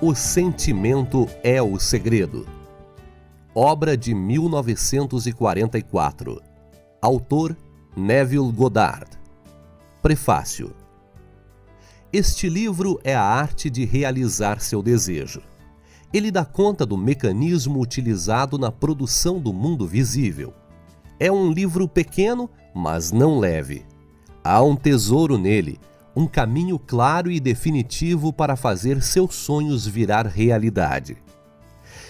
O sentimento é o segredo. Obra de 1944. Autor Neville Goddard. Prefácio. Este livro é a arte de realizar seu desejo. Ele dá conta do mecanismo utilizado na produção do mundo visível. É um livro pequeno, mas não leve. Há um tesouro nele, um caminho claro e definitivo para fazer seus sonhos virar realidade.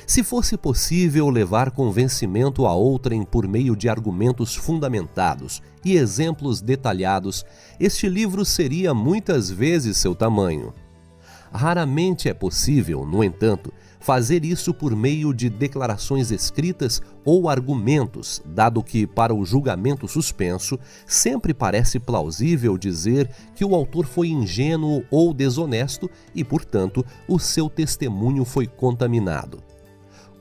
Se fosse possível levar convencimento a outrem por meio de argumentos fundamentados e exemplos detalhados, este livro seria muitas vezes seu tamanho. Raramente é possível, no entanto, fazer isso por meio de declarações escritas ou argumentos, dado que, para o julgamento suspenso, sempre parece plausível dizer que o autor foi ingênuo ou desonesto e, portanto, o seu testemunho foi contaminado.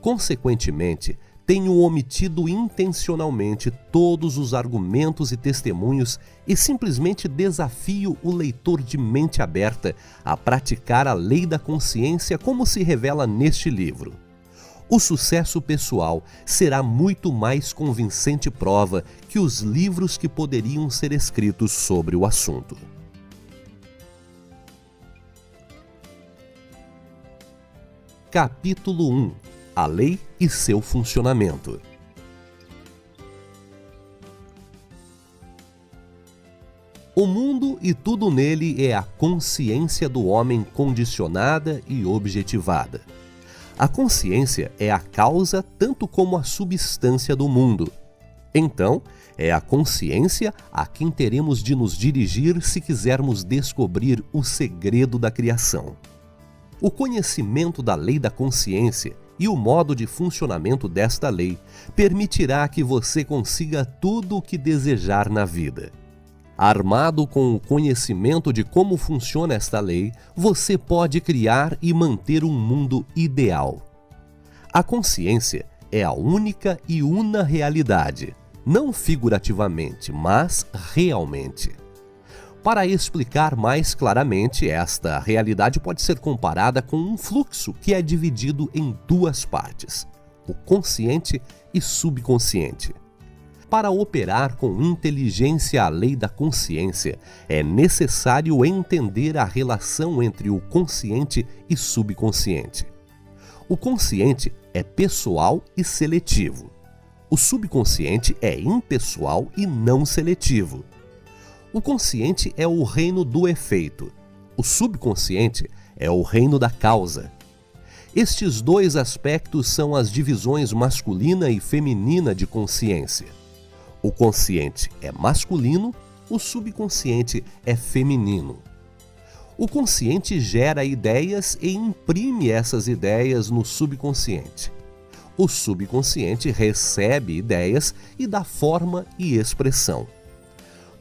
Consequentemente, tenho omitido intencionalmente todos os argumentos e testemunhos e simplesmente desafio o leitor de mente aberta a praticar a lei da consciência como se revela neste livro. O sucesso pessoal será muito mais convincente prova que os livros que poderiam ser escritos sobre o assunto. Capítulo 1. A lei e seu funcionamento. O mundo e tudo nele é a consciência do homem condicionada e objetivada. A consciência é a causa tanto como a substância do mundo. Então, é a consciência a quem teremos de nos dirigir se quisermos descobrir o segredo da criação. O conhecimento da lei da consciência e o modo de funcionamento desta lei permitirá que você consiga tudo o que desejar na vida. Armado com o conhecimento de como funciona esta lei, você pode criar e manter um mundo ideal. A consciência é a única e una realidade, não figurativamente, mas realmente. Para explicar mais claramente, esta realidade pode ser comparada com um fluxo que é dividido em duas partes, o consciente e subconsciente. Para operar com inteligência a lei da consciência, é necessário entender a relação entre o consciente e subconsciente. O consciente é pessoal e seletivo. O subconsciente é impessoal e não seletivo. O consciente é o reino do efeito. O subconsciente é o reino da causa. Estes dois aspectos são as divisões masculina e feminina de consciência. O consciente é masculino, o subconsciente é feminino. O consciente gera ideias e imprime essas ideias no subconsciente. O subconsciente recebe ideias e dá forma e expressão.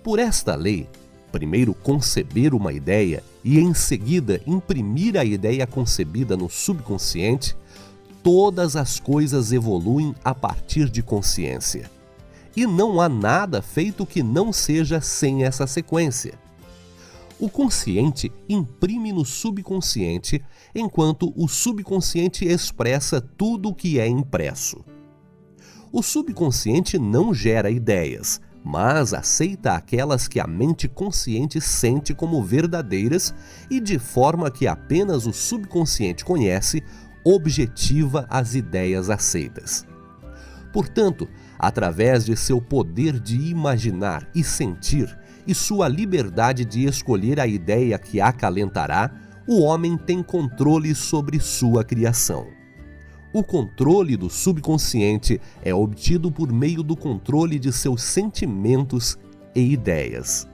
Por esta lei, primeiro conceber uma ideia e em seguida imprimir a ideia concebida no subconsciente, todas as coisas evoluem a partir de consciência. E não há nada feito que não seja sem essa sequência. O consciente imprime no subconsciente, enquanto o subconsciente expressa tudo o que é impresso. O subconsciente não gera ideias, mas aceita aquelas que a mente consciente sente como verdadeiras e, de forma que apenas o subconsciente conhece, objetiva as ideias aceitas. Portanto, através de seu poder de imaginar e sentir e sua liberdade de escolher a ideia que acalentará, o homem tem controle sobre sua criação. O controle do subconsciente é obtido por meio do controle de seus sentimentos e ideias.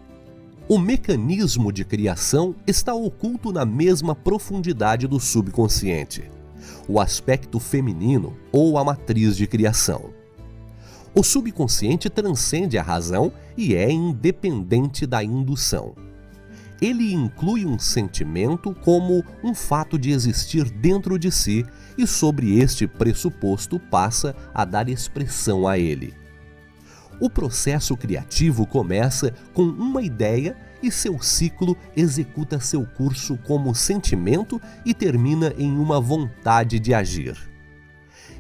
O mecanismo de criação está oculto na mesma profundidade do subconsciente, o aspecto feminino ou a matriz de criação. O subconsciente transcende a razão e é independente da indução. Ele inclui um sentimento como um fato de existir dentro de si e sobre este pressuposto passa a dar expressão a ele. O processo criativo começa com uma ideia e seu ciclo executa seu curso como sentimento e termina em uma vontade de agir.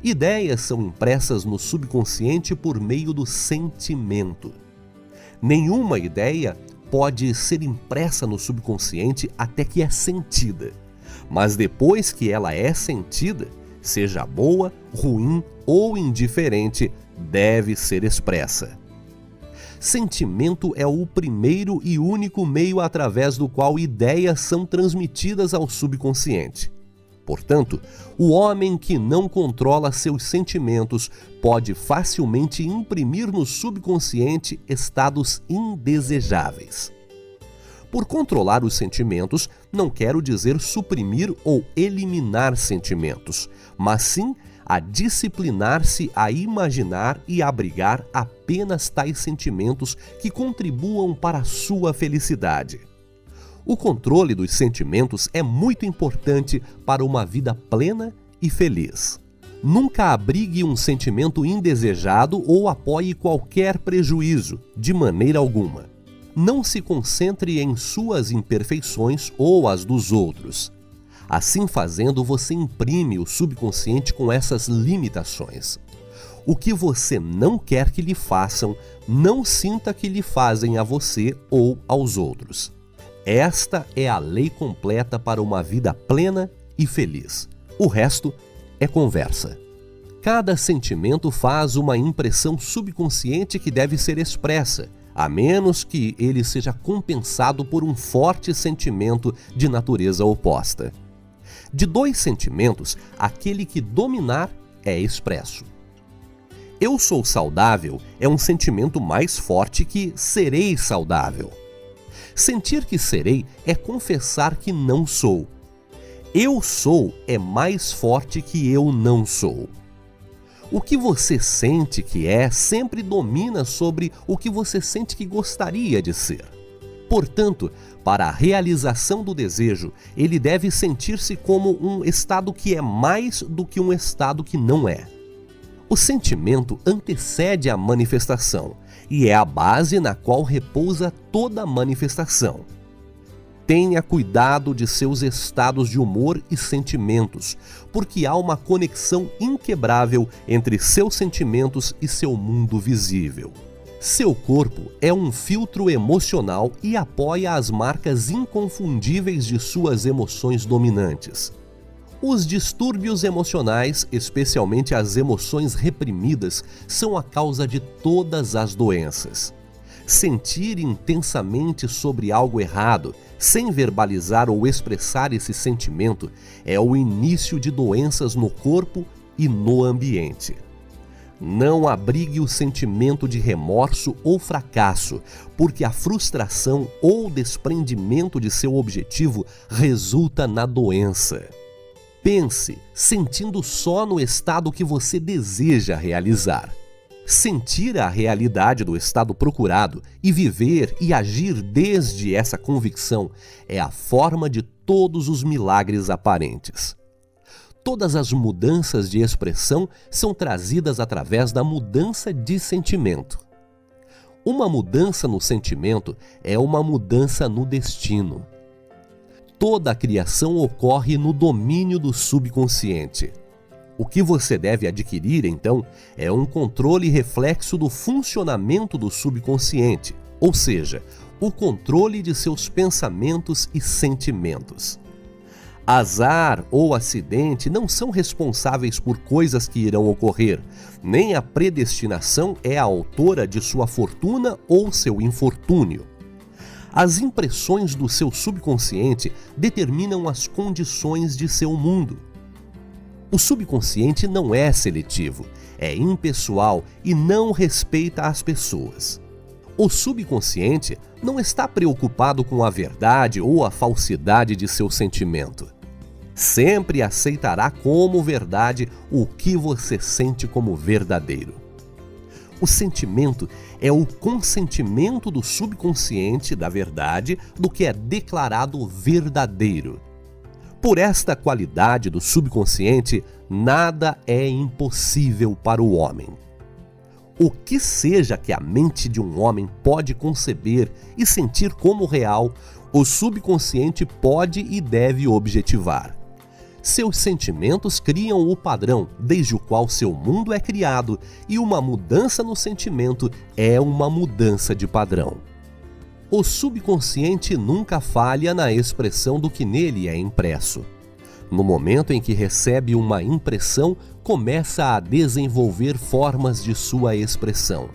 Ideias são impressas no subconsciente por meio do sentimento. Nenhuma ideia pode ser impressa no subconsciente até que é sentida. Mas depois que ela é sentida, seja boa, ruim ou indiferente, deve ser expressa. Sentimento é o primeiro e único meio através do qual ideias são transmitidas ao subconsciente. Portanto, o homem que não controla seus sentimentos pode facilmente imprimir no subconsciente estados indesejáveis. Por controlar os sentimentos, não quero dizer suprimir ou eliminar sentimentos, mas sim a disciplinar-se a imaginar e abrigar apenas tais sentimentos que contribuam para a sua felicidade. O controle dos sentimentos é muito importante para uma vida plena e feliz. Nunca abrigue um sentimento indesejado ou apoie qualquer prejuízo, de maneira alguma. Não se concentre em suas imperfeições ou as dos outros. Assim fazendo, você imprime o subconsciente com essas limitações. O que você não quer que lhe façam, não sinta que lhe fazem a você ou aos outros. Esta é a lei completa para uma vida plena e feliz. O resto é conversa. Cada sentimento faz uma impressão subconsciente que deve ser expressa, a menos que ele seja compensado por um forte sentimento de natureza oposta. De dois sentimentos, aquele que dominar é expresso. Eu sou saudável é um sentimento mais forte que serei saudável. Sentir que serei é confessar que não sou. Eu sou é mais forte que eu não sou. O que você sente que é sempre domina sobre o que você sente que gostaria de ser. Portanto, para a realização do desejo, ele deve sentir-se como um estado que é mais do que um estado que não é. O sentimento antecede a manifestação e é a base na qual repousa toda manifestação. Tenha cuidado de seus estados de humor e sentimentos, porque há uma conexão inquebrável entre seus sentimentos e seu mundo visível. Seu corpo é um filtro emocional e apoia as marcas inconfundíveis de suas emoções dominantes. Os distúrbios emocionais, especialmente as emoções reprimidas, são a causa de todas as doenças. Sentir intensamente sobre algo errado, sem verbalizar ou expressar esse sentimento, é o início de doenças no corpo e no ambiente. Não abrigue o sentimento de remorso ou fracasso, porque a frustração ou desprendimento de seu objetivo resulta na doença. Pense, sentindo só no estado que você deseja realizar. Sentir a realidade do estado procurado e viver e agir desde essa convicção é a forma de todos os milagres aparentes. Todas as mudanças de expressão são trazidas através da mudança de sentimento. Uma mudança no sentimento é uma mudança no destino. Toda a criação ocorre no domínio do subconsciente. O que você deve adquirir, então, é um controle reflexo do funcionamento do subconsciente, ou seja, o controle de seus pensamentos e sentimentos. Azar ou acidente não são responsáveis por coisas que irão ocorrer, nem a predestinação é a autora de sua fortuna ou seu infortúnio. As impressões do seu subconsciente determinam as condições de seu mundo. O subconsciente não é seletivo, é impessoal e não respeita as pessoas. O subconsciente não está preocupado com a verdade ou a falsidade de seu sentimento. Sempre aceitará como verdade o que você sente como verdadeiro. O sentimento é o consentimento do subconsciente da verdade do que é declarado verdadeiro. Por esta qualidade do subconsciente, nada é impossível para o homem. O que seja que a mente de um homem pode conceber e sentir como real, o subconsciente pode e deve objetivar. Seus sentimentos criam o padrão desde o qual seu mundo é criado, e uma mudança no sentimento é uma mudança de padrão. O subconsciente nunca falha na expressão do que nele é impresso. No momento em que recebe uma impressão, começa a desenvolver formas de sua expressão.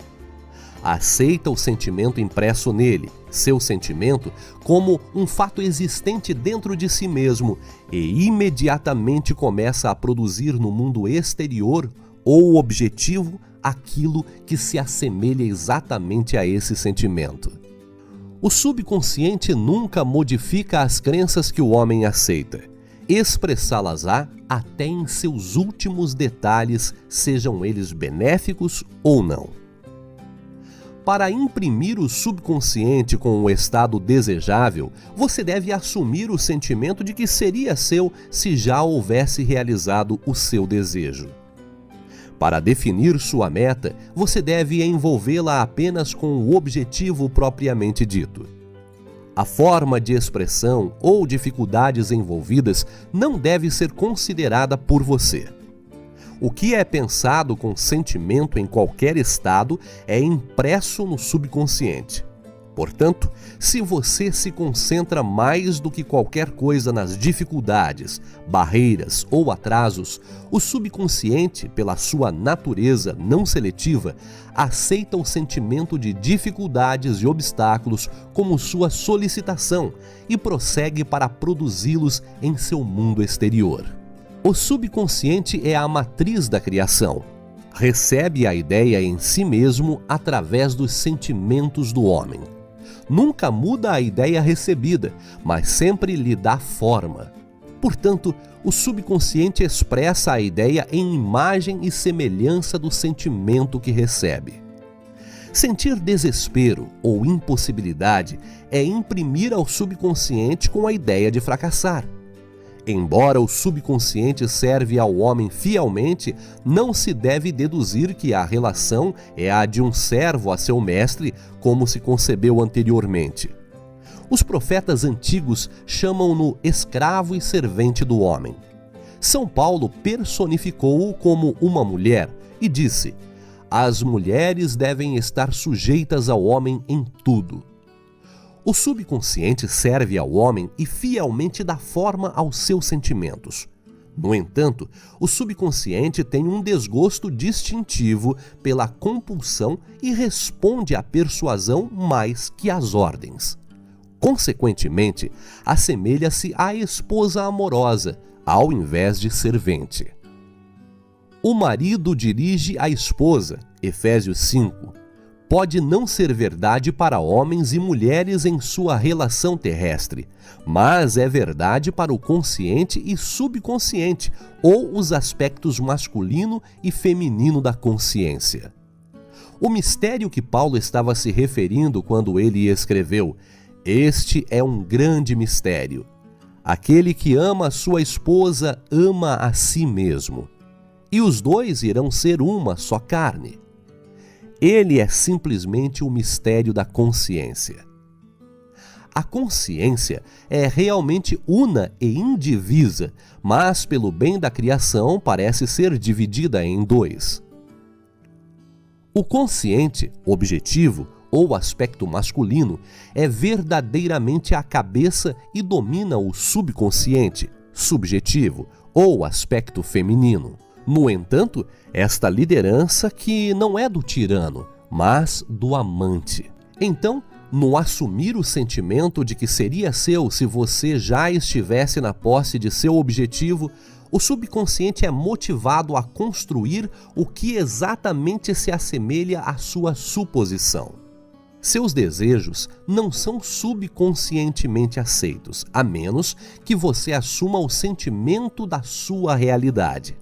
Aceita o sentimento impresso nele, seu sentimento, como um fato existente dentro de si mesmo e imediatamente começa a produzir no mundo exterior ou objetivo aquilo que se assemelha exatamente a esse sentimento. O subconsciente nunca modifica as crenças que o homem aceita. Expressá-las-á até em seus últimos detalhes, sejam eles benéficos ou não. Para imprimir o subconsciente com o estado desejável, você deve assumir o sentimento de que seria seu se já houvesse realizado o seu desejo. Para definir sua meta, você deve envolvê-la apenas com o objetivo propriamente dito. A forma de expressão ou dificuldades envolvidas não deve ser considerada por você. O que é pensado com sentimento em qualquer estado é impresso no subconsciente. Portanto, se você se concentra mais do que qualquer coisa nas dificuldades, barreiras ou atrasos, o subconsciente, pela sua natureza não seletiva, aceita o sentimento de dificuldades e obstáculos como sua solicitação e prossegue para produzi-los em seu mundo exterior. O subconsciente é a matriz da criação. Recebe a ideia em si mesmo através dos sentimentos do homem. Nunca muda a ideia recebida, mas sempre lhe dá forma. Portanto, o subconsciente expressa a ideia em imagem e semelhança do sentimento que recebe. Sentir desespero ou impossibilidade é imprimir ao subconsciente com a ideia de fracassar. Embora o subconsciente serve ao homem fielmente, não se deve deduzir que a relação é a de um servo a seu mestre, como se concebeu anteriormente. Os profetas antigos chamam-no escravo e servente do homem. São Paulo personificou-o como uma mulher e disse: "As mulheres devem estar sujeitas ao homem em tudo." O subconsciente serve ao homem e fielmente dá forma aos seus sentimentos. No entanto, o subconsciente tem um desgosto distintivo pela compulsão e responde à persuasão mais que às ordens. Consequentemente, assemelha-se à esposa amorosa, ao invés de servente. O marido dirige a esposa, Efésios 5. Pode não ser verdade para homens e mulheres em sua relação terrestre, mas é verdade para o consciente e subconsciente, ou os aspectos masculino e feminino da consciência. O mistério que Paulo estava se referindo quando ele escreveu: "Este é um grande mistério. Aquele que ama a sua esposa ama a si mesmo, e os dois irão ser uma só carne." Ele é simplesmente o mistério da consciência. A consciência é realmente una e indivisa, mas pelo bem da criação parece ser dividida em dois. O consciente, objetivo ou aspecto masculino é verdadeiramente a cabeça e domina o subconsciente, subjetivo ou aspecto feminino. No entanto, esta liderança que não é do tirano, mas do amante. Então, no assumir o sentimento de que seria seu se você já estivesse na posse de seu objetivo, o subconsciente é motivado a construir o que exatamente se assemelha à sua suposição. Seus desejos não são subconscientemente aceitos, a menos que você assuma o sentimento da sua realidade.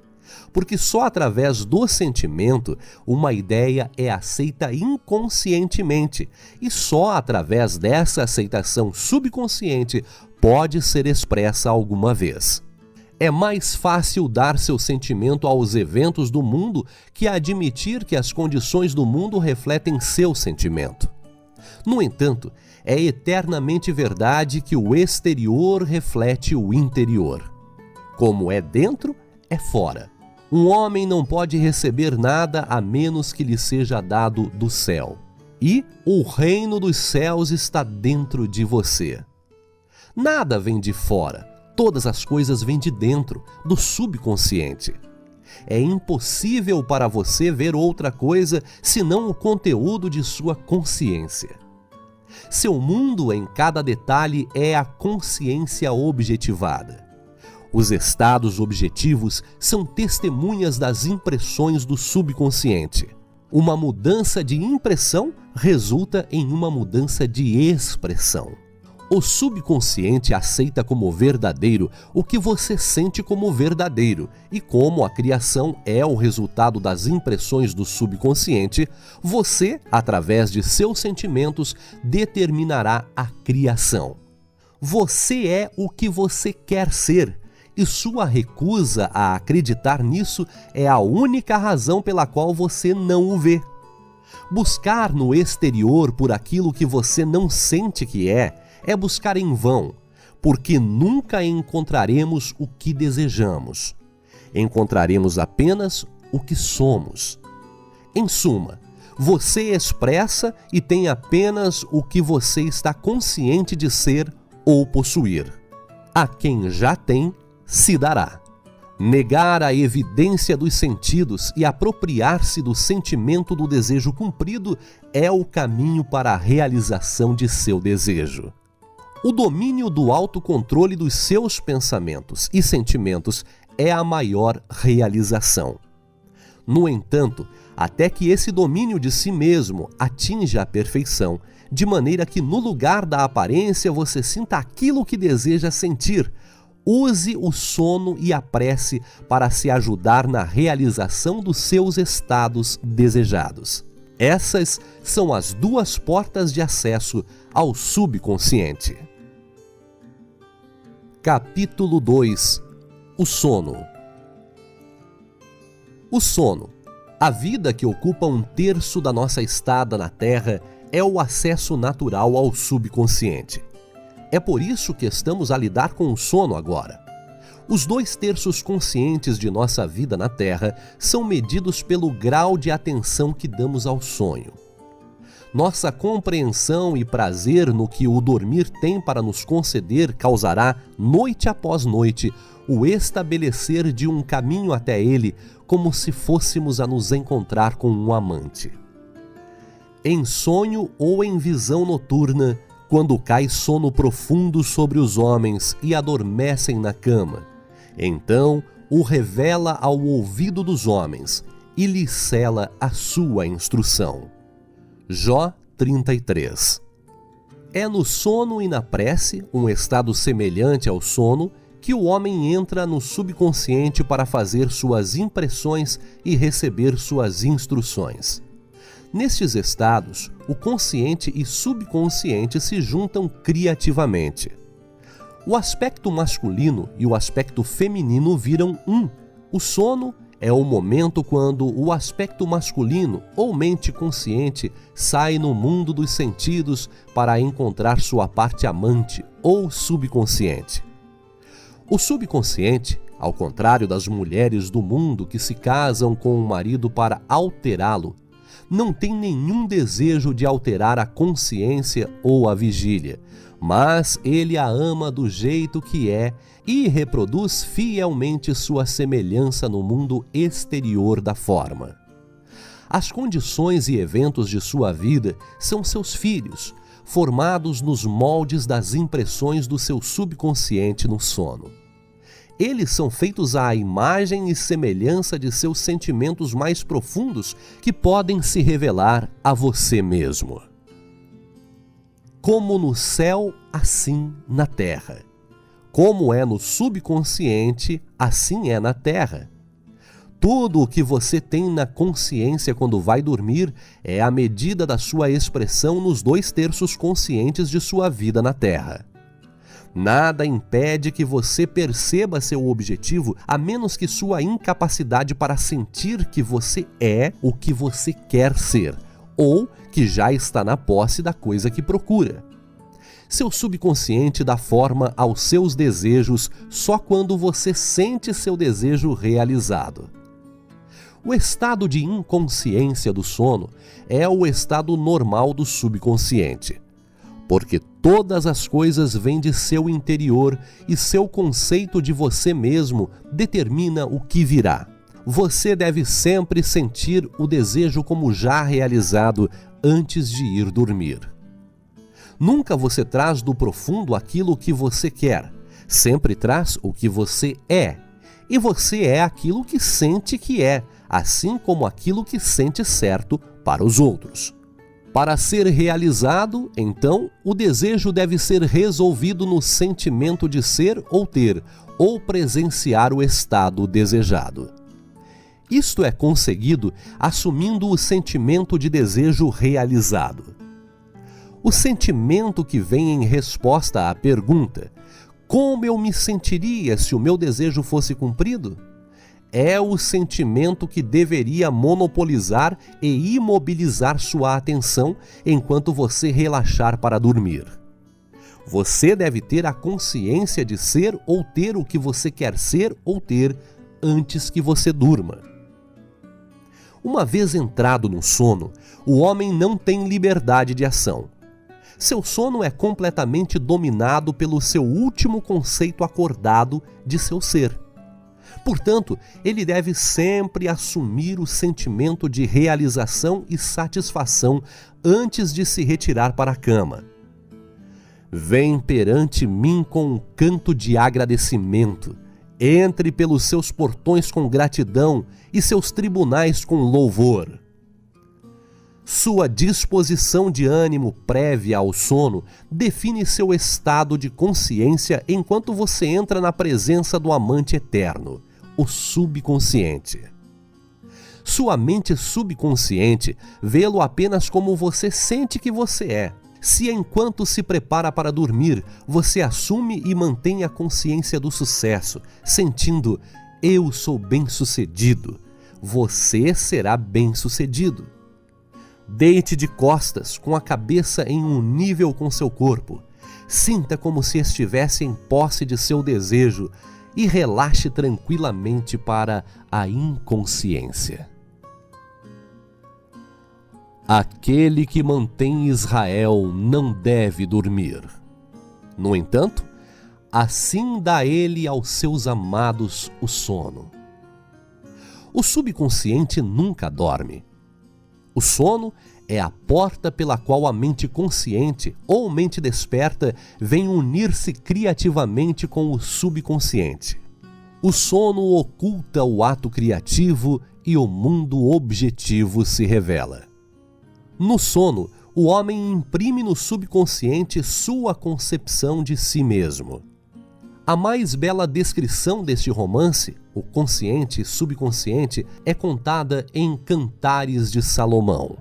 Porque só através do sentimento uma ideia é aceita inconscientemente, e só através dessa aceitação subconsciente pode ser expressa alguma vez. É mais fácil dar seu sentimento aos eventos do mundo que admitir que as condições do mundo refletem seu sentimento. No entanto, é eternamente verdade que o exterior reflete o interior. Como é dentro, é fora. Um homem não pode receber nada a menos que lhe seja dado do céu. E o reino dos céus está dentro de você. Nada vem de fora. Todas as coisas vêm de dentro, do subconsciente. É impossível para você ver outra coisa senão o conteúdo de sua consciência. Seu mundo em cada detalhe é a consciência objetivada. Os estados objetivos são testemunhas das impressões do subconsciente. Uma mudança de impressão resulta em uma mudança de expressão. O subconsciente aceita como verdadeiro o que você sente como verdadeiro, e como a criação é o resultado das impressões do subconsciente, você, através de seus sentimentos, determinará a criação. Você é o que você quer ser, e sua recusa a acreditar nisso é a única razão pela qual você não o vê. Buscar no exterior por aquilo que você não sente que é buscar em vão, porque nunca encontraremos o que desejamos. Encontraremos apenas o que somos. Em suma, você expressa e tem apenas o que você está consciente de ser ou possuir. A quem já tem, se dará. Negar a evidência dos sentidos e apropriar-se do sentimento do desejo cumprido é o caminho para a realização de seu desejo. O domínio do autocontrole dos seus pensamentos e sentimentos é a maior realização. No entanto, até que esse domínio de si mesmo atinja a perfeição, de maneira que no lugar da aparência você sinta aquilo que deseja sentir, use o sono e a prece para se ajudar na realização dos seus estados desejados. Essas são as duas portas de acesso ao subconsciente. Capítulo 2. O sono. O sono, a vida que ocupa 1/3 da nossa estada na Terra, é o acesso natural ao subconsciente. É por isso que estamos a lidar com o sono agora. Os 2/3 conscientes de nossa vida na Terra são medidos pelo grau de atenção que damos ao sonho. Nossa compreensão e prazer no que o dormir tem para nos conceder causará, noite após noite, o estabelecer de um caminho até ele, como se fôssemos a nos encontrar com um amante. Em sonho ou em visão noturna, quando cai sono profundo sobre os homens e adormecem na cama, então o revela ao ouvido dos homens e lhes cela a sua instrução. Jó 33. É no sono e na prece, um estado semelhante ao sono, que o homem entra no subconsciente para fazer suas impressões e receber suas instruções. Nestes estados, o consciente e subconsciente se juntam criativamente. O aspecto masculino e o aspecto feminino viram um. O sono é o momento quando o aspecto masculino ou mente consciente sai no mundo dos sentidos para encontrar sua parte amante ou subconsciente. O subconsciente, ao contrário das mulheres do mundo que se casam com o marido para alterá-lo, não tem nenhum desejo de alterar a consciência ou a vigília, mas ele a ama do jeito que é e reproduz fielmente sua semelhança no mundo exterior da forma. As condições e eventos de sua vida são seus filhos, formados nos moldes das impressões do seu subconsciente no sono. Eles são feitos à imagem e semelhança de seus sentimentos mais profundos que podem se revelar a você mesmo. Como no céu, assim na terra. Como é no subconsciente, assim é na terra. Tudo o que você tem na consciência quando vai dormir é a medida da sua expressão nos 2/3 conscientes de sua vida na terra. Nada impede que você perceba seu objetivo, a menos que sua incapacidade para sentir que você é o que você quer ser, ou que já está na posse da coisa que procura. Seu subconsciente dá forma aos seus desejos só quando você sente seu desejo realizado. O estado de inconsciência do sono é o estado normal do subconsciente, porque todas as coisas vêm de seu interior e seu conceito de você mesmo determina o que virá. Você deve sempre sentir o desejo como já realizado antes de ir dormir. Nunca você traz do profundo aquilo que você quer, sempre traz o que você é. E você é aquilo que sente que é, assim como aquilo que sente certo para os outros. Para ser realizado, então, o desejo deve ser resolvido no sentimento de ser ou ter, ou presenciar o estado desejado. Isto é conseguido assumindo o sentimento de desejo realizado. O sentimento que vem em resposta à pergunta: como eu me sentiria se o meu desejo fosse cumprido? É o sentimento que deveria monopolizar e imobilizar sua atenção enquanto você relaxar para dormir. Você deve ter a consciência de ser ou ter o que você quer ser ou ter antes que você durma. Uma vez entrado no sono, o homem não tem liberdade de ação. Seu sono é completamente dominado pelo seu último conceito acordado de seu ser. Portanto, ele deve sempre assumir o sentimento de realização e satisfação antes de se retirar para a cama. Vem perante mim com um canto de agradecimento. Entre pelos seus portões com gratidão e seus tribunais com louvor. Sua disposição de ânimo prévia ao sono define seu estado de consciência enquanto você entra na presença do amante eterno, o subconsciente. Sua mente subconsciente vê-lo apenas como você sente que você é. Se enquanto se prepara para dormir, você assume e mantém a consciência do sucesso, sentindo: eu sou bem-sucedido, você será bem-sucedido. Deite de costas, com a cabeça em um nível com seu corpo. Sinta como se estivesse em posse de seu desejo e relaxe tranquilamente para a inconsciência. Aquele que mantém Israel não deve dormir. No entanto, assim dá ele aos seus amados o sono. O subconsciente nunca dorme. O sono é a porta pela qual a mente consciente ou mente desperta vem unir-se criativamente com o subconsciente. O sono oculta o ato criativo e o mundo objetivo se revela. No sono, o homem imprime no subconsciente sua concepção de si mesmo. A mais bela descrição deste romance, o consciente e subconsciente, é contada em Cantares de Salomão.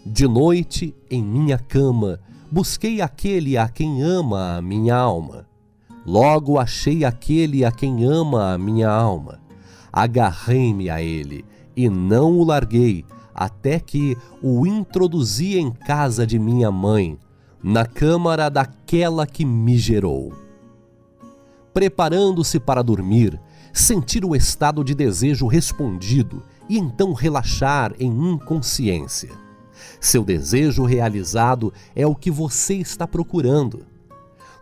De noite, em minha cama, busquei aquele a quem ama a minha alma. Logo achei aquele a quem ama a minha alma. Agarrei-me a ele e não o larguei, até que o introduzi em casa de minha mãe, na câmara daquela que me gerou. Preparando-se para dormir, sentir o estado de desejo respondido e então relaxar em inconsciência. Seu desejo realizado é o que você está procurando.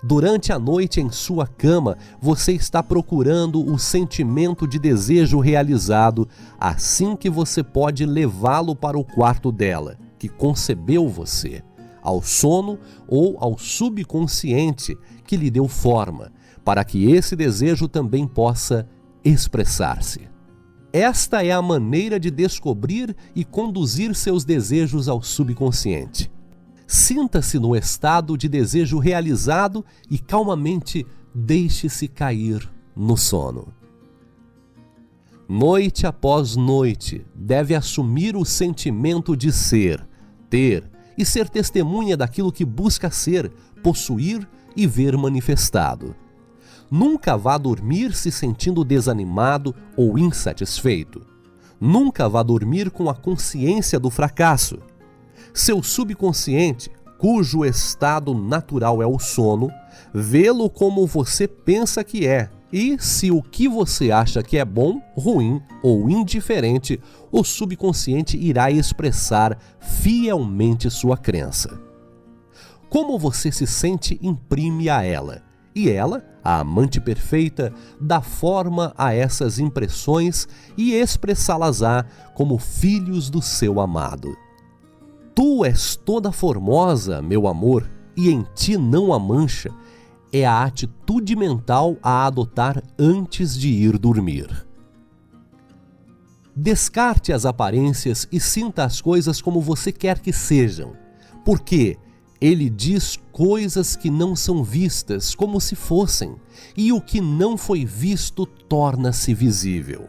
Durante a noite em sua cama, você está procurando o sentimento de desejo realizado, assim que você pode levá-lo para o quarto dela, que concebeu você, ao sono ou ao subconsciente que lhe deu forma, para que esse desejo também possa expressar-se. Esta é a maneira de descobrir e conduzir seus desejos ao subconsciente. Sinta-se no estado de desejo realizado e calmamente deixe-se cair no sono. Noite após noite, deve assumir o sentimento de ser, ter e ser testemunha daquilo que busca ser, possuir e ver manifestado. Nunca vá dormir se sentindo desanimado ou insatisfeito. Nunca vá dormir com a consciência do fracasso. Seu subconsciente, cujo estado natural é o sono, vê-lo como você pensa que é. E se o que você acha que é bom, ruim ou indiferente, o subconsciente irá expressar fielmente sua crença. Como você se sente imprime a ela, e ela, a amante perfeita, dá forma a essas impressões e expressá-las-á como filhos do seu amado. Tu és toda formosa, meu amor, e em ti não há mancha, é a atitude mental a adotar antes de ir dormir. Descarte as aparências e sinta as coisas como você quer que sejam, porque ele diz coisas que não são vistas como se fossem, e o que não foi visto torna-se visível.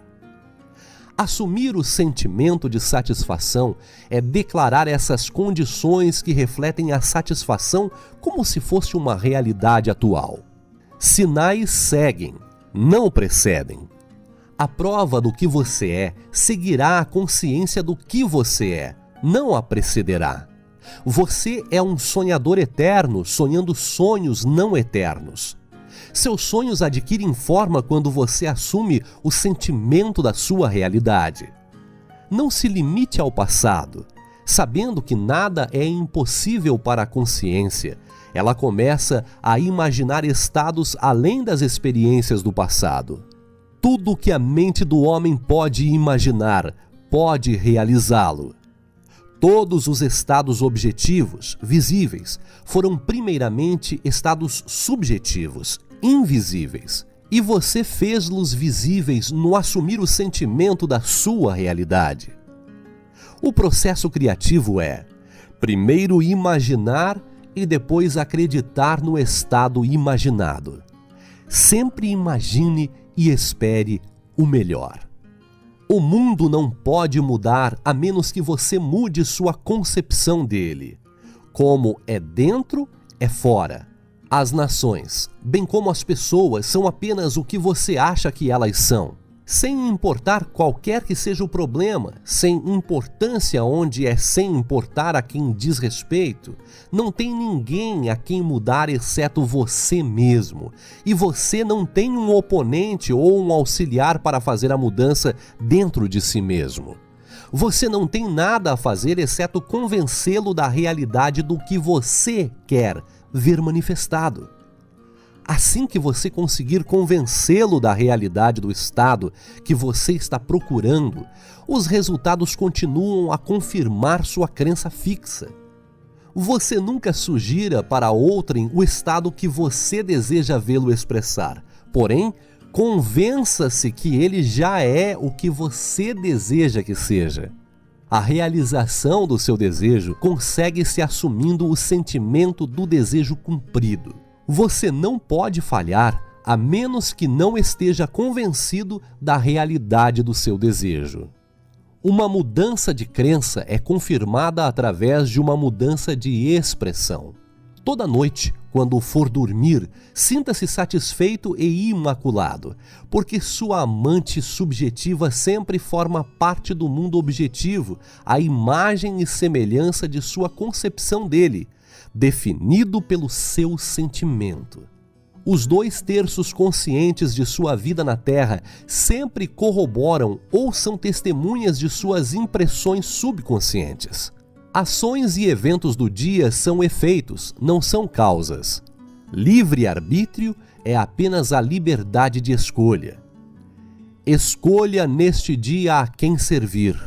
Assumir o sentimento de satisfação é declarar essas condições que refletem a satisfação como se fosse uma realidade atual. Sinais seguem, não precedem. A prova do que você é seguirá a consciência do que você é, não a precederá. Você é um sonhador eterno, sonhando sonhos não eternos. Seus sonhos adquirem forma quando você assume o sentimento da sua realidade. Não se limite ao passado. Sabendo que nada é impossível para a consciência, ela começa a imaginar estados além das experiências do passado. Tudo que a mente do homem pode imaginar, pode realizá-lo. Todos os estados objetivos, visíveis, foram primeiramente estados subjetivos, invisíveis, e você fez-los visíveis no assumir o sentimento da sua realidade. O processo criativo é, primeiro imaginar e depois acreditar no estado imaginado. Sempre imagine e espere o melhor. O mundo não pode mudar a menos que você mude sua concepção dele. Como é dentro, é fora. As nações, bem como as pessoas, são apenas o que você acha que elas são. Sem importar qualquer que seja o problema, sem importância onde é sem importar a quem diz respeito, não tem ninguém a quem mudar exceto você mesmo. E você não tem um oponente ou um auxiliar para fazer a mudança dentro de si mesmo. Você não tem nada a fazer exceto convencê-lo da realidade do que você quer ver manifestado. Assim que você conseguir convencê-lo da realidade do estado que você está procurando, os resultados continuam a confirmar sua crença fixa. Você nunca sugira para outrem o estado que você deseja vê-lo expressar, porém, convença-se que ele já é o que você deseja que seja. A realização do seu desejo consegue-se assumindo o sentimento do desejo cumprido. Você não pode falhar a menos que não esteja convencido da realidade do seu desejo. Uma mudança de crença é confirmada através de uma mudança de expressão. Toda noite, quando for dormir, sinta-se satisfeito e imaculado, porque sua amante subjetiva sempre forma parte do mundo objetivo, a imagem e semelhança de sua concepção dele, definido pelo seu sentimento. Os 2/3 conscientes de sua vida na Terra sempre corroboram ou são testemunhas de suas impressões subconscientes. Ações e eventos do dia são efeitos, não são causas. Livre-arbítrio é apenas a liberdade de escolha. Escolha neste dia a quem servir.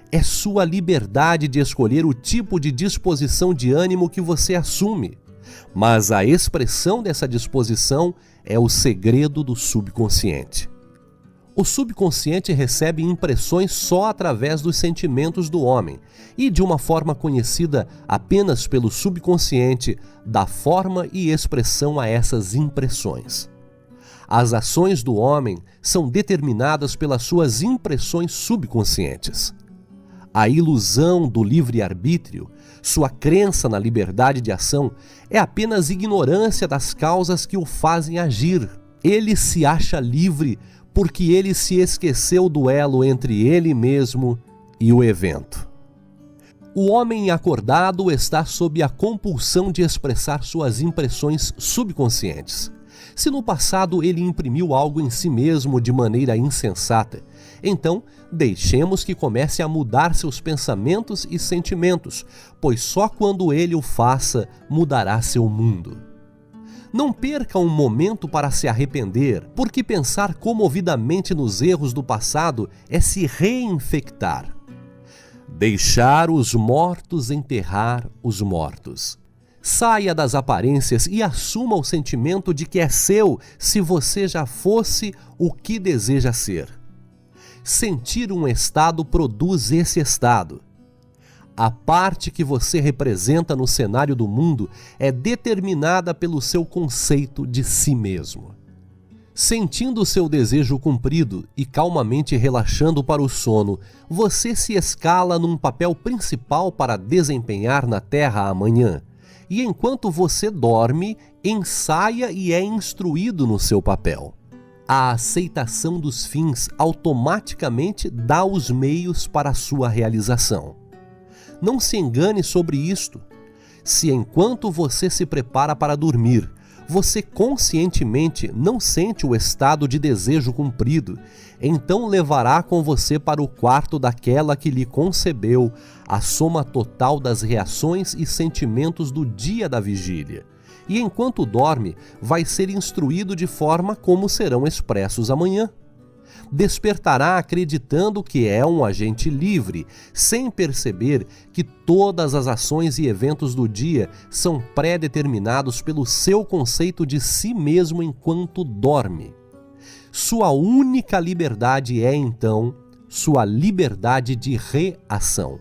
É sua liberdade de escolher o tipo de disposição de ânimo que você assume, mas a expressão dessa disposição é o segredo do subconsciente. O subconsciente recebe impressões só através dos sentimentos do homem e, de uma forma conhecida apenas pelo subconsciente, dá forma e expressão a essas impressões. As ações do homem são determinadas pelas suas impressões subconscientes. A ilusão do livre-arbítrio, sua crença na liberdade de ação, é apenas ignorância das causas que o fazem agir. Ele se acha livre porque ele se esqueceu do duelo entre ele mesmo e o evento. O homem acordado está sob a compulsão de expressar suas impressões subconscientes. Se no passado ele imprimiu algo em si mesmo de maneira insensata, então deixemos que comece a mudar seus pensamentos e sentimentos, pois só quando ele o faça mudará seu mundo. Não perca um momento para se arrepender, porque pensar comovidamente nos erros do passado é se reinfectar. Deixar os mortos enterrar os mortos. Saia das aparências e assuma o sentimento de que é seu se você já fosse o que deseja ser. Sentir um estado produz esse estado. A parte que você representa no cenário do mundo é determinada pelo seu conceito de si mesmo. Sentindo seu desejo cumprido e calmamente relaxando para o sono, você se escala num papel principal para desempenhar na Terra amanhã. E enquanto você dorme, ensaia e é instruído no seu papel. A aceitação dos fins automaticamente dá os meios para a sua realização. Não se engane sobre isto. Se enquanto você se prepara para dormir, você conscientemente não sente o estado de desejo cumprido, então levará com você para o quarto daquela que lhe concebeu a soma total das reações e sentimentos do dia da vigília. E enquanto dorme, vai ser instruído de forma como serão expressos amanhã. Despertará acreditando que é um agente livre, sem perceber que todas as ações e eventos do dia são pré-determinados pelo seu conceito de si mesmo enquanto dorme. Sua única liberdade é, então, sua liberdade de reação.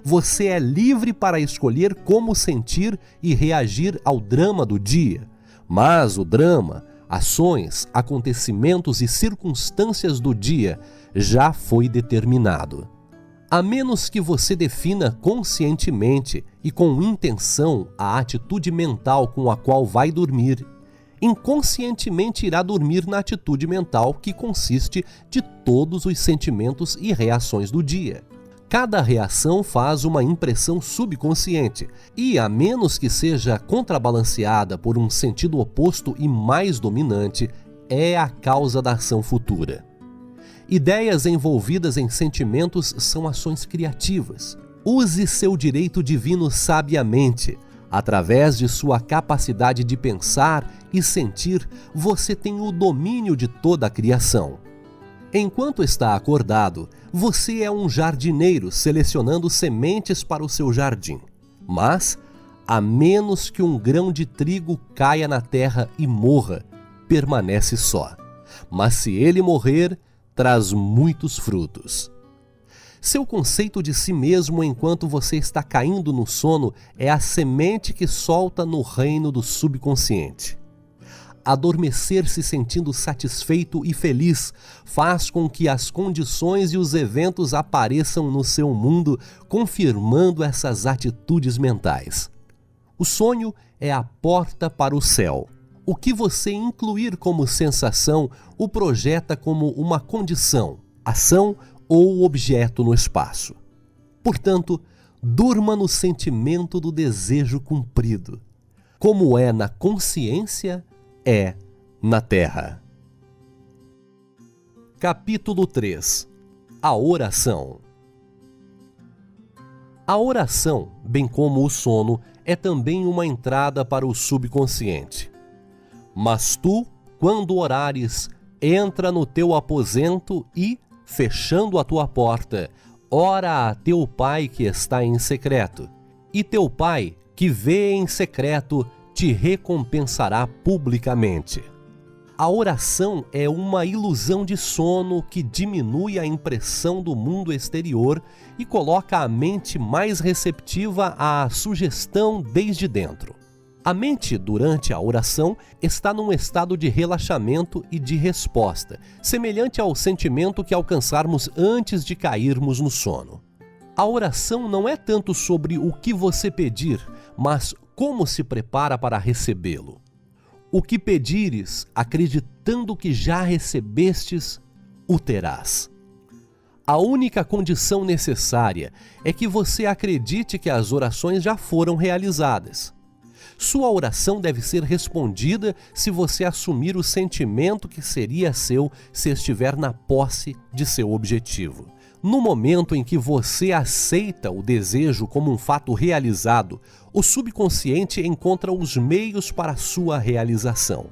Você é livre para escolher como sentir e reagir ao drama do dia, mas o drama, ações, acontecimentos e circunstâncias do dia já foi determinado. A menos que você defina conscientemente e com intenção a atitude mental com a qual vai dormir, inconscientemente irá dormir na atitude mental que consiste de todos os sentimentos e reações do dia. Cada reação faz uma impressão subconsciente e, a menos que seja contrabalanceada por um sentido oposto e mais dominante, é a causa da ação futura. Ideias envolvidas em sentimentos são ações criativas. Use seu direito divino sabiamente. Através de sua capacidade de pensar e sentir, você tem o domínio de toda a criação. Enquanto está acordado, você é um jardineiro selecionando sementes para o seu jardim. Mas, a menos que um grão de trigo caia na terra e morra, permanece só. Mas se ele morrer, traz muitos frutos. Seu conceito de si mesmo enquanto você está caindo no sono é a semente que solta no reino do subconsciente. Adormecer-se sentindo satisfeito e feliz faz com que as condições e os eventos apareçam no seu mundo, confirmando essas atitudes mentais. O sonho é a porta para o céu. O que você incluir como sensação o projeta como uma condição, ação ou objeto no espaço. Portanto, durma no sentimento do desejo cumprido. Como é na consciência, é na Terra. Capítulo 3. A oração. A oração, bem como o sono, é também uma entrada para o subconsciente. Mas tu, quando orares, entra no teu aposento e, fechando a tua porta, ora a teu Pai que está em secreto. E teu Pai, que vê em secreto, te recompensará publicamente. A oração é uma ilusão de sono que diminui a impressão do mundo exterior e coloca a mente mais receptiva à sugestão desde dentro. A mente, durante a oração, está num estado de relaxamento e de resposta, semelhante ao sentimento que alcançarmos antes de cairmos no sono. A oração não é tanto sobre o que você pedir, mas como se prepara para recebê-lo. O que pedires, acreditando que já recebestes, o terás. A única condição necessária é que você acredite que as orações já foram realizadas. Sua oração deve ser respondida se você assumir o sentimento que seria seu se estiver na posse de seu objetivo. No momento em que você aceita o desejo como um fato realizado, o subconsciente encontra os meios para sua realização.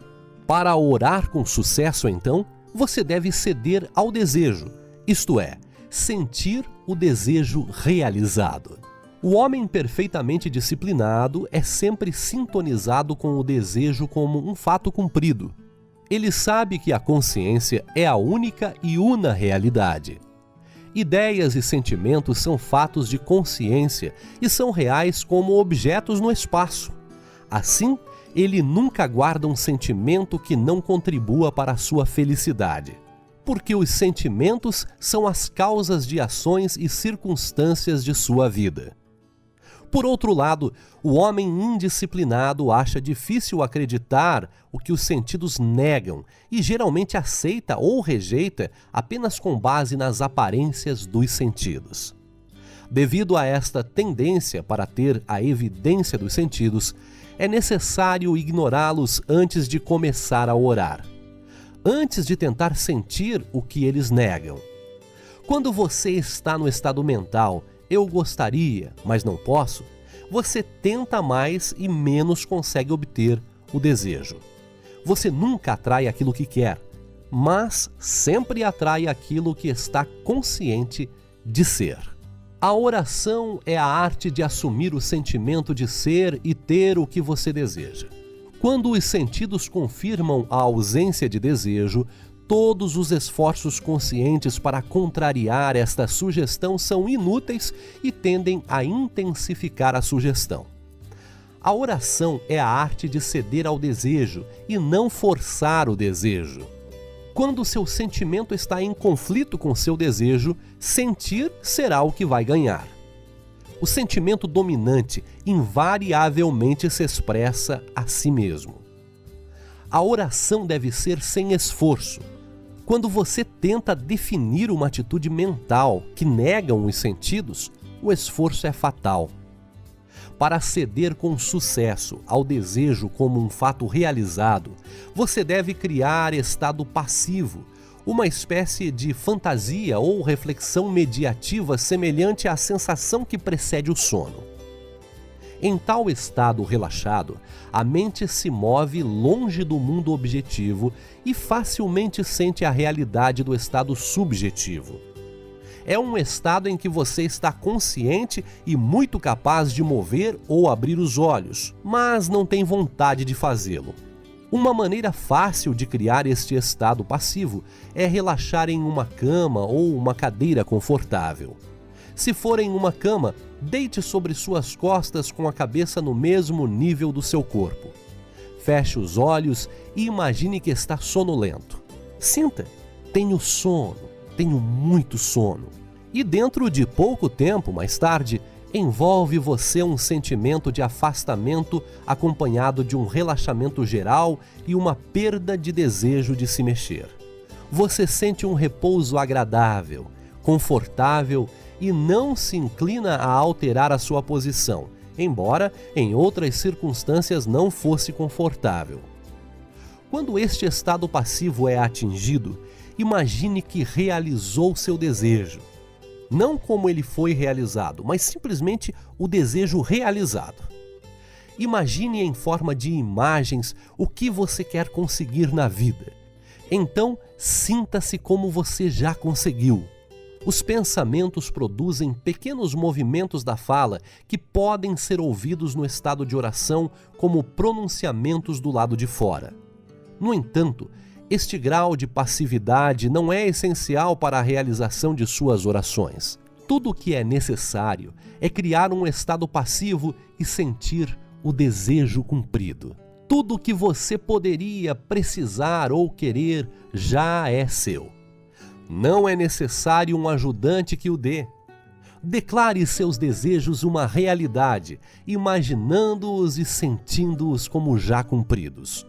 Para orar com sucesso, então, você deve ceder ao desejo, isto é, sentir o desejo realizado. O homem perfeitamente disciplinado é sempre sintonizado com o desejo como um fato cumprido. Ele sabe que a consciência é a única e una realidade. Ideias e sentimentos são fatos de consciência e são reais como objetos no espaço. Assim, ele nunca guarda um sentimento que não contribua para a sua felicidade. Porque os sentimentos são as causas de ações e circunstâncias de sua vida. Por outro lado, o homem indisciplinado acha difícil acreditar o que os sentidos negam e geralmente aceita ou rejeita apenas com base nas aparências dos sentidos. Devido a esta tendência para ter a evidência dos sentidos, é necessário ignorá-los antes de começar a orar, antes de tentar sentir o que eles negam. Quando você está no estado mental "eu gostaria, mas não posso", você tenta mais e menos consegue obter o desejo. Você nunca atrai aquilo que quer, mas sempre atrai aquilo que está consciente de ser. A oração é a arte de assumir o sentimento de ser e ter o que você deseja. Quando os sentidos confirmam a ausência de desejo, todos os esforços conscientes para contrariar esta sugestão são inúteis e tendem a intensificar a sugestão. A oração é a arte de ceder ao desejo e não forçar o desejo. Quando seu sentimento está em conflito com seu desejo, sentir será o que vai ganhar. O sentimento dominante invariavelmente se expressa a si mesmo. A oração deve ser sem esforço. Quando você tenta definir uma atitude mental que negam os sentidos, o esforço é fatal. Para ceder com sucesso ao desejo como um fato realizado, você deve criar estado passivo, uma espécie de fantasia ou reflexão mediativa semelhante à sensação que precede o sono. Em tal estado relaxado, a mente se move longe do mundo objetivo e facilmente sente a realidade do estado subjetivo. É um estado em que você está consciente e muito capaz de mover ou abrir os olhos, mas não tem vontade de fazê-lo. Uma maneira fácil de criar este estado passivo é relaxar em uma cama ou uma cadeira confortável. Se for em uma cama, deite sobre suas costas com a cabeça no mesmo nível do seu corpo. Feche os olhos e imagine que está sonolento. Sinta, tenho sono, tenho muito sono. E dentro de pouco tempo, mais tarde, envolve você um sentimento de afastamento acompanhado de um relaxamento geral e uma perda de desejo de se mexer. Você sente um repouso agradável, confortável e não se inclina a alterar a sua posição, embora em outras circunstâncias não fosse confortável. Quando este estado passivo é atingido, imagine que realizou seu desejo. Não como ele foi realizado, mas simplesmente o desejo realizado. Imagine em forma de imagens o que você quer conseguir na vida. Então, sinta-se como você já conseguiu. Os pensamentos produzem pequenos movimentos da fala que podem ser ouvidos no estado de oração como pronunciamentos do lado de fora. No entanto, este grau de passividade não é essencial para a realização de suas orações. Tudo o que é necessário é criar um estado passivo e sentir o desejo cumprido. Tudo o que você poderia precisar ou querer já é seu. Não é necessário um ajudante que o dê. Declare seus desejos uma realidade, imaginando-os e sentindo-os como já cumpridos.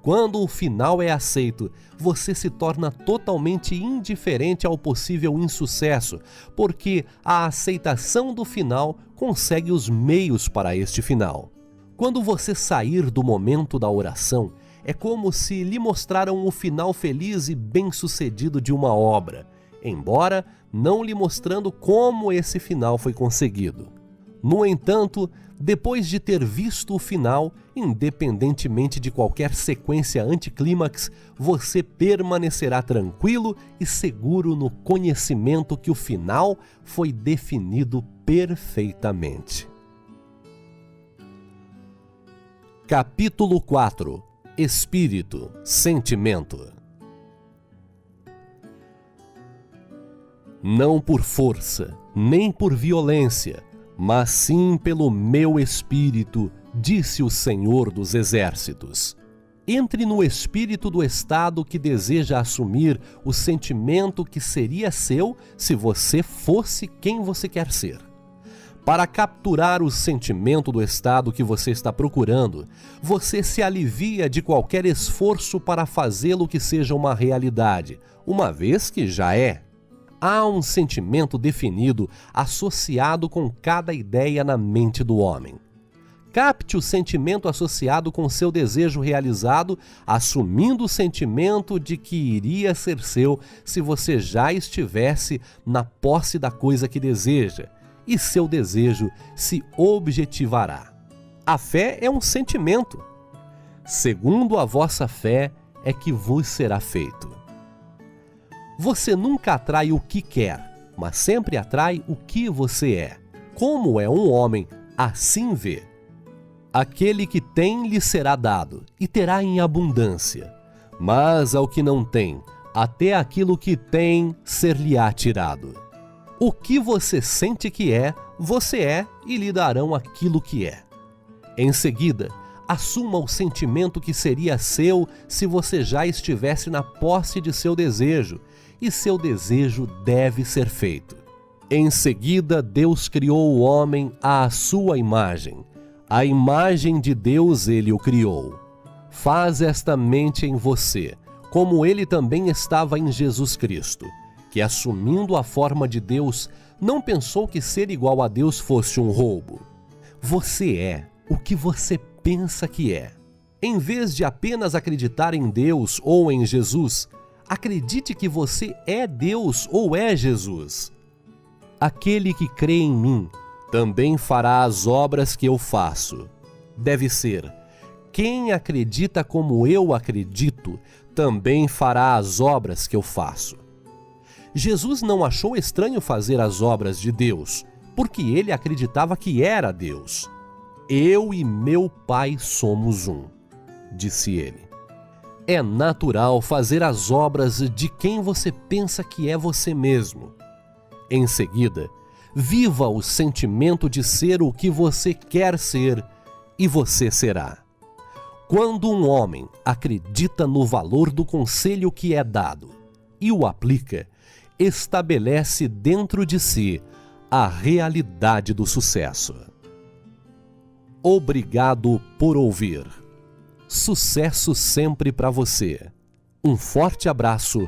Quando o final é aceito, você se torna totalmente indiferente ao possível insucesso, porque a aceitação do final consegue os meios para este final. Quando você sair do momento da oração, é como se lhe mostraram o final feliz e bem-sucedido de uma obra, embora não lhe mostrando como esse final foi conseguido. No entanto, depois de ter visto o final, independentemente de qualquer sequência anticlímax, você permanecerá tranquilo e seguro no conhecimento que o final foi definido perfeitamente. Capítulo 4. Espírito, sentimento. Não por força, nem por violência, mas sim pelo meu espírito, disse o Senhor dos Exércitos. Entre no espírito do estado que deseja assumir o sentimento que seria seu se você fosse quem você quer ser. Para capturar o sentimento do estado que você está procurando, você se alivia de qualquer esforço para fazê-lo que seja uma realidade, uma vez que já é. Há um sentimento definido associado com cada ideia na mente do homem. Capte o sentimento associado com seu desejo realizado, assumindo o sentimento de que iria ser seu se você já estivesse na posse da coisa que deseja, e seu desejo se objetivará. A fé é um sentimento. Segundo a vossa fé é que vos será feito. Você nunca atrai o que quer, mas sempre atrai o que você é. Como é um homem, assim vê. Aquele que tem lhe será dado, e terá em abundância. Mas ao que não tem, até aquilo que tem ser-lhe-á tirado. O que você sente que é, você é, e lhe darão aquilo que é. Em seguida, assuma o sentimento que seria seu se você já estivesse na posse de seu desejo, e seu desejo deve ser feito. Em seguida, Deus criou o homem à sua imagem. A imagem de Deus ele o criou. Faz esta mente em você, como ele também estava em Jesus Cristo, que assumindo a forma de Deus, não pensou que ser igual a Deus fosse um roubo. Você é o que você pensa que é. Em vez de apenas acreditar em Deus ou em Jesus, acredite que você é Deus ou é Jesus. Aquele que crê em mim também fará as obras que eu faço. Deve ser, quem acredita como eu acredito, também fará as obras que eu faço. Jesus não achou estranho fazer as obras de Deus, porque ele acreditava que era Deus. Eu e meu Pai somos um, disse ele. É natural fazer as obras de quem você pensa que é você mesmo. Em seguida, viva o sentimento de ser o que você quer ser e você será. Quando um homem acredita no valor do conselho que é dado e o aplica, estabelece dentro de si a realidade do sucesso. Obrigado por ouvir. Sucesso sempre para você. Um forte abraço